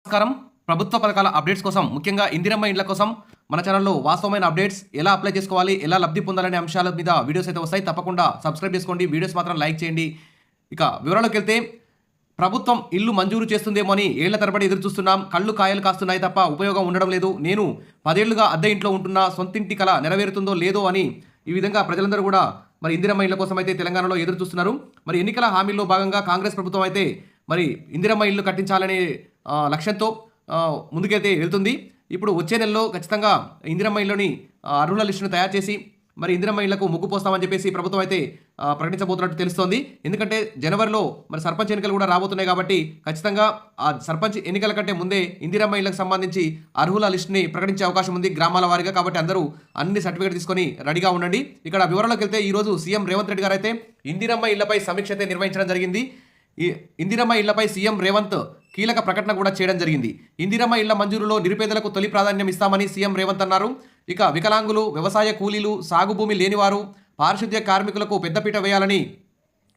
నమస్కారం. ప్రభుత్వ పథకాల అప్డేట్స్ కోసం ముఖ్యంగా ఇందిరమ్మ ఇండ్ల కోసం మన ఛానల్లో వాస్తవమైన అప్డేట్స్ ఎలా అప్లై చేసుకోవాలి, ఎలా లబ్ధి పొందాలనే అంశాల మీద వీడియోస్ అయితే వస్తాయి. తప్పకుండా సబ్స్క్రైబ్ చేసుకోండి, వీడియోస్ మాత్రం లైక్ చేయండి. ఇక వివరాల్లోకి వెళ్తే ప్రభుత్వం ఇల్లు మంజూరు చేస్తుందేమో అని ఏళ్ల తరబడి ఎదురు చూస్తున్నాం. కళ్ళు కాయలు కాస్తున్నాయి తప్ప ఉపయోగం ఉండడం లేదు. నేను 10 ఏళ్లుగా అద్దె ఇంట్లో ఉంటున్నా, సొంతింటి కల నెరవేరుతుందో లేదో అని ఈ విధంగా ప్రజలందరూ కూడా మరి ఇందిరమ్మ ఇళ్ల కోసం అయితే తెలంగాణలో ఎదురు చూస్తున్నారు. మరి ఎన్నికల హామీల్లో భాగంగా కాంగ్రెస్ ప్రభుత్వం అయితే మరి ఇందిరమ్మ ఇల్లు కట్టించాలనే లక్ష్యంతో ముందుకైతే వెళ్తుంది. ఇప్పుడు వచ్చే నెలలో ఖచ్చితంగా ఇందిరమ్మ ఇళ్ళని అర్హుల లిస్టును తయారు చేసి మరి ఇందిరమ్మ ఇళ్లకు ముగ్గు పోస్తామని చెప్పేసి ప్రభుత్వం అయితే ప్రకటించబోతున్నట్టు తెలుస్తోంది. ఎందుకంటే జనవరిలో మరి సర్పంచ్ ఎన్నికలు కూడా రాబోతున్నాయి కాబట్టి ఖచ్చితంగా ఆ సర్పంచ్ ఎన్నికల కంటే ముందే ఇందిరమ్మ ఇళ్లకు సంబంధించి అర్హుల లిస్టుని ప్రకటించే అవకాశం ఉంది గ్రామాల వారీగా. కాబట్టి అందరూ అన్ని సర్టిఫికేట్ తీసుకొని రెడీగా ఉండండి. ఇక్కడ వివరాల్లోకి వెళ్తే ఈరోజు సీఎం రేవంత్ రెడ్డి గారు అయితే ఇందిరమ్మ ఇళ్లపై సమీక్ష అయితే నిర్వహించడం జరిగింది. ఈ ఇందిరమ్మ ఇళ్లపై సీఎం రేవంత్ కీలక ప్రకటన కూడా చేయడం జరిగింది. ఇందిరమ్మ ఇళ్ల మంజూరులో నిరుపేదలకు తొలి ప్రాధాన్యం ఇస్తామని సీఎం రేవంత్ అన్నారు. ఇక వికలాంగులు, వ్యవసాయ కూలీలు, సాగు భూమి లేనివారు, పారిశుద్ధ్య కార్మికులకు పెద్దపీట వేయాలని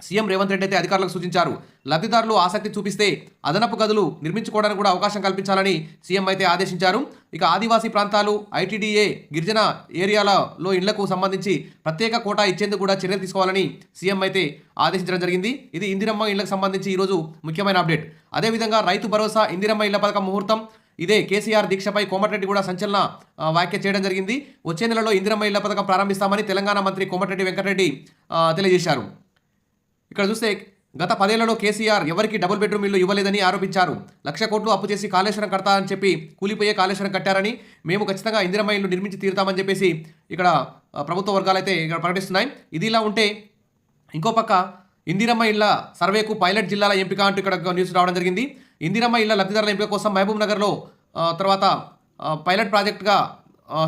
సీఎం రేవంత్ రెడ్డి అయితే అధికారులకు సూచించారు. లబ్ధిదారులు ఆసక్తి చూపిస్తే అదనపు గదులు నిర్మించుకోవడానికి కూడా అవకాశం కల్పించాలని సీఎం అయితే ఆదేశించారు. ఇక ఆదివాసీ ప్రాంతాలు, ఐటీడీఏ, గిరిజన ఏరియాలలో ఇళ్లకు సంబంధించి ప్రత్యేక కోటా ఇచ్చేందుకు కూడా చర్యలు తీసుకోవాలని సీఎం అయితే ఆదేశించడం జరిగింది. ఇది ఇందిరమ్మ ఇళ్లకు సంబంధించి ఈరోజు ముఖ్యమైన అప్డేట్. అదేవిధంగా రైతు భరోసా, ఇందిరమ్మ ఇళ్ల పథకం ముహూర్తం ఇదే కేసీఆర్ దీక్షపై కోమటిరెడ్డి కూడా సంచలన వ్యాఖ్య చేయడం జరిగింది. వచ్చే నెలలో ఇందిరమ్మ ఇళ్ల పథకం ప్రారంభిస్తామని తెలంగాణ మంత్రి కోమటిరెడ్డి వెంకటరెడ్డి తెలియజేశారు. ఇక్కడ చూస్తే గత 10 ఏళ్లలో కేసీఆర్ ఎవరికి డబుల్ బెడ్రూమ్ ఇల్లు ఇవ్వలేదని ఆరోపించారు. 1,00,000 కోట్లు అప్పు చేసి కాళేశ్వరం కడతా అని చెప్పి కూలిపోయే కాళేశ్వరం కట్టారని, మేము ఖచ్చితంగా ఇందిరమ్మ ఇల్లు నిర్మించి తీరుతామని చెప్పేసి ఇక్కడ ప్రభుత్వ వర్గాలు అయితే ఇక్కడ ప్రకటిస్తున్నాయి. ఇది ఇలా ఉంటే ఇంకో పక్క ఇందిరమ్మ ఇళ్ల సర్వేకు పైలట్ జిల్లాల ఎంపిక అంటూ ఇక్కడ న్యూస్ రావడం జరిగింది. ఇందిరమ్మ ఇళ్ల లబ్ధిదారుల ఎంపిక కోసం మహబూబ్ నగర్లో తర్వాత పైలట్ ప్రాజెక్ట్గా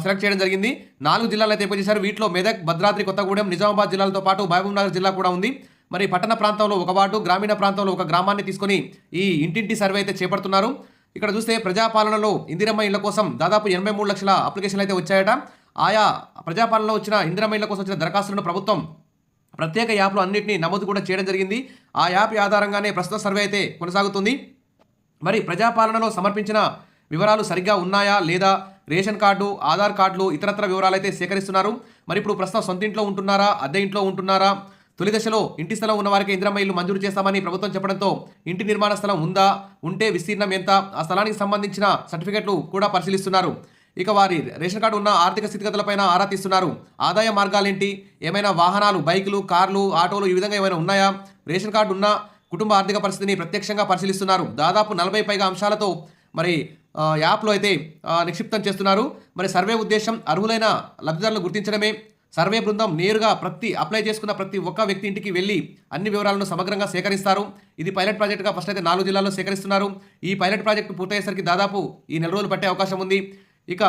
సెలెక్ట్ చేయడం జరిగింది. 4 జిల్లాలు అయితే ఎంపిక చేశారు. వీటిలో మెదక్, భద్రాద్రి కొత్తగూడెం, నిజామాబాద్ జిల్లాలతో పాటు మహబూబ్ నగర్ జిల్లా కూడా ఉంది. మరి పట్టణ ప్రాంతంలో ఒక వార్డు, గ్రామీణ ప్రాంతంలో ఒక గ్రామాన్ని తీసుకొని ఈ ఇంటింటి సర్వే అయితే చేపడుతున్నారు. ఇక్కడ చూస్తే ప్రజాపాలనలో ఇందిరమ్మ ఇళ్ల కోసం దాదాపు 83 లక్షల అప్లికేషన్లు అయితే వచ్చాయట. ఆయా ప్రజాపాలనలో వచ్చిన ఇందిరమ్మ ఇళ్ల కోసం వచ్చిన దరఖాస్తులను ప్రభుత్వం ప్రత్యేక యాప్లు అన్నింటినీ నమోదు కూడా చేయడం జరిగింది. ఆ యాప్ ఆధారంగానే ప్రస్తుత సర్వే అయితే కొనసాగుతుంది. మరి ప్రజాపాలనలో సమర్పించిన వివరాలు సరిగ్గా ఉన్నాయా లేదా, రేషన్ కార్డు, ఆధార్ కార్డులు, ఇతరత్ర వివరాలు అయితే సేకరిస్తున్నారు. మరి ఇప్పుడు ప్రస్తుతం సొంత ఇంట్లో ఉంటున్నారా, అద్దె ఇంట్లో ఉంటున్నారా, తొలి దశలో ఇంటి స్థలం ఉన్న వారికి ఇందిరమ్మ ఇల్లు మంజూరు చేస్తామని ప్రభుత్వం చెప్పడంతో ఇంటి నిర్మాణ స్థలం ఉందా, ఉంటే విస్తీర్ణం ఎంత, ఆ స్థలానికి సంబంధించిన సర్టిఫికెట్లు కూడా పరిశీలిస్తున్నారు. ఇక వారి రేషన్ కార్డు ఉన్న ఆర్థిక స్థితిగతులపైన ఆరా తీస్తున్నారు. ఆదాయ మార్గాలేంటి, ఏమైనా వాహనాలు, బైకులు, కార్లు, ఆటోలు ఈ విధంగా ఏమైనా ఉన్నాయా, రేషన్ కార్డు ఉన్న కుటుంబ ఆర్థిక పరిస్థితిని ప్రత్యక్షంగా పరిశీలిస్తున్నారు. దాదాపు 40 పైగా అంశాలతో మరి యాప్లో అయితే నిక్షిప్తం చేస్తున్నారు. మరి సర్వే ఉద్దేశం అర్హులైన లబ్ధిదారులను గుర్తించడమే. సర్వే బృందం నేరుగా అప్లై చేసుకున్న ప్రతి ఒక్క వ్యక్తి ఇంటికి వెళ్ళి అన్ని వివరాలను సమగ్రంగా సేకరిస్తారు. ఇది పైలట్ ప్రాజెక్టుగా ఫస్ట్ అయితే 4 జిల్లాల్లో సేకరిస్తున్నారు. ఈ పైలట్ ప్రాజెక్టు పూర్తయ్యేసరికి దాదాపు ఈ 4 రోజులు పట్టే అవకాశం ఉంది. ఇక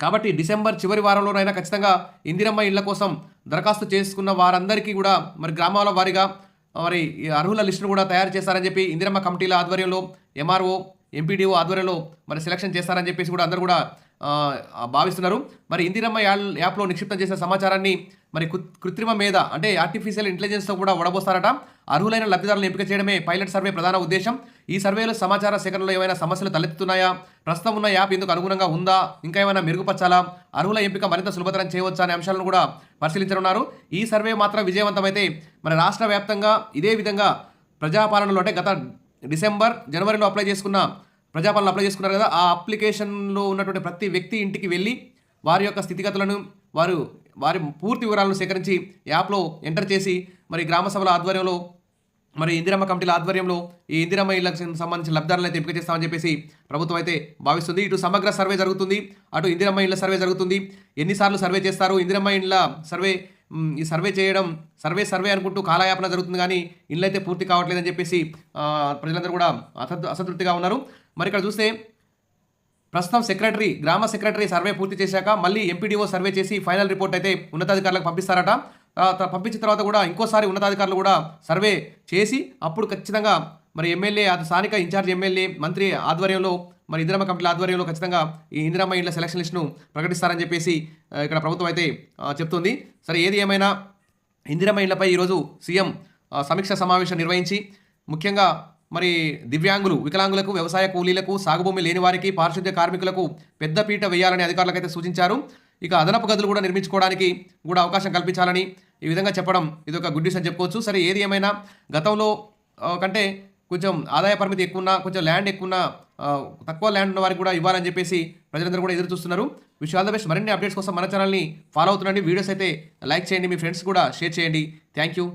కాబట్టి డిసెంబర్ చివరి వారంలోనైనా ఖచ్చితంగా ఇందిరమ్మ ఇళ్ల కోసం దరఖాస్తు చేసుకున్న వారందరికీ కూడా మరి గ్రామాల వారీగా మరి అర్హుల లిస్టును కూడా తయారు చేస్తారని చెప్పి ఇందిరమ్మ కమిటీల ఆధ్వర్యంలో, ఎంఆర్ఓ, ఎంపీడీఓ ఆధ్వర్యంలో మరి సెలక్షన్ చేస్తారని చెప్పేసి కూడా అందరూ కూడా భావిస్తున్నారు. మరి ఇందిరమ్మ యాప్లో నిక్షిప్తం చేసిన సమాచారాన్ని మరి కృత్రిమ మేధ అంటే ఆర్టిఫిషియల్ ఇంటెలిజెన్స్తో కూడా వడబోస్తారట. అర్హులైన లబ్ధిదారులను ఎంపిక చేయడమే పైలట్ సర్వే ప్రధాన ఉద్దేశం. ఈ సర్వేలో సమాచార సేకరణలో ఏమైనా సమస్యలు తలెత్తుతున్నాయా, ప్రస్తుతం ఉన్న యాప్ ఎందుకు అనుగుణంగా ఉందా, ఇంకా ఏమైనా మెరుగుపరచాలా, అర్హుల ఎంపిక మరింత సులభతరం చేయవచ్చా అనే అంశాలను కూడా పరిశీలించనున్నారు. ఈ సర్వే మాత్రం విజయవంతమైతే మన రాష్ట్ర వ్యాప్తంగా ఇదే విధంగా ప్రజాపాలనలో అంటే గత డిసెంబర్, జనవరిలో అప్లై చేసుకున్నారు కదా, ఆ అప్లికేషన్లో ఉన్నటువంటి ప్రతి వ్యక్తి ఇంటికి వెళ్ళి వారి యొక్క స్థితిగతులను వారి పూర్తి వివరాలను సేకరించి యాప్లో ఎంటర్ చేసి మరి గ్రామ సభల ఆధ్వర్యంలో, మరి ఇందిరమ్మ కమిటీల ఆధ్వర్యంలో ఈ ఇందిరమ్మ ఇళ్లకు సంబంధించిన లబ్ధిదారులను అయితే ఎంపిక చేస్తామని చెప్పేసి ప్రభుత్వం అయితే భావిస్తుంది. ఇటు సమగ్ర సర్వే జరుగుతుంది, అటు ఇందిరమ్మ ఇళ్ల సర్వే జరుగుతుంది. ఎన్నిసార్లు సర్వే చేస్తారు, ఇందిరమ్మ ఇళ్ల సర్వే ఈ సర్వే చేయడం సర్వే అనుకుంటూ కాలయాపన జరుగుతుంది, కానీ ఇళ్ళు అయితే పూర్తి కావట్లేదని చెప్పేసి ప్రజలందరూ కూడా అసంతృప్తిగా ఉన్నారు. మరి ఇక్కడ చూస్తే ప్రస్తుతం గ్రామ సెక్రటరీ సర్వే పూర్తి చేశాక మళ్ళీ ఎంపీడీఓ సర్వే చేసి ఫైనల్ రిపోర్ట్ అయితే ఉన్నతాధికారులకు పంపిస్తారట. పంపించిన తర్వాత కూడా ఇంకోసారి ఉన్నతాధికారులు కూడా సర్వే చేసి అప్పుడు ఖచ్చితంగా మరి ఎమ్మెల్యే, స్థానిక ఇన్ఛార్జ్ ఎమ్మెల్యే, మంత్రి ఆధ్వర్యంలో మరి ఇందిరమ్మ కమిటీల ఆధ్వర్యంలో ఖచ్చితంగా ఈ ఇందిరమ్మ ఇళ్ల సెలక్షన్ లిస్టును ప్రకటిస్తారని చెప్పేసి ఇక్కడ ప్రభుత్వం అయితే చెప్తుంది. సరే, ఏది ఏమైనా ఇందిరమ్మ ఇళ్లపై ఈరోజు సీఎం సమీక్ష సమావేశం నిర్వహించి ముఖ్యంగా మరి దివ్యాంగులు, వికలాంగులకు, వ్యవసాయ కూలీలకు, సాగు భూమి లేని వారికి, పారిశుద్ధ్య కార్మికులకు పెద్దపీట వేయాలని అధికారులకైతే సూచించారు. ఇక అదనపు గదులు కూడా నిర్మించుకోవడానికి కూడా అవకాశం కల్పించాలని ఈ విధంగా చెప్పడం ఇదొక గుడ్ న్యూస్ అని చెప్పుకోవచ్చు. సరే, ఏది ఏమైనా గతంలో కంటే కొంచెం ఆదాయ పరిమితి ఎక్కువ ఉన్నా, కొంచెం ల్యాండ్ ఎక్కువ ఉన్నా, తక్కువ ల్యాండ్ ఉన్న వారికి కూడా ఇవ్వాలని చెప్పేసి ప్రజలందరూ కూడా ఎదురు చూస్తున్నారు. Wish all the best. మరిన్ని అప్డేట్స్ కోసం మన ఛానల్ని ఫాలో అవుతుండండి. వీడియోస్ అయితే లైక్ చేయండి, మీ ఫ్రెండ్స్ కూడా షేర్ చేయండి. Thank you.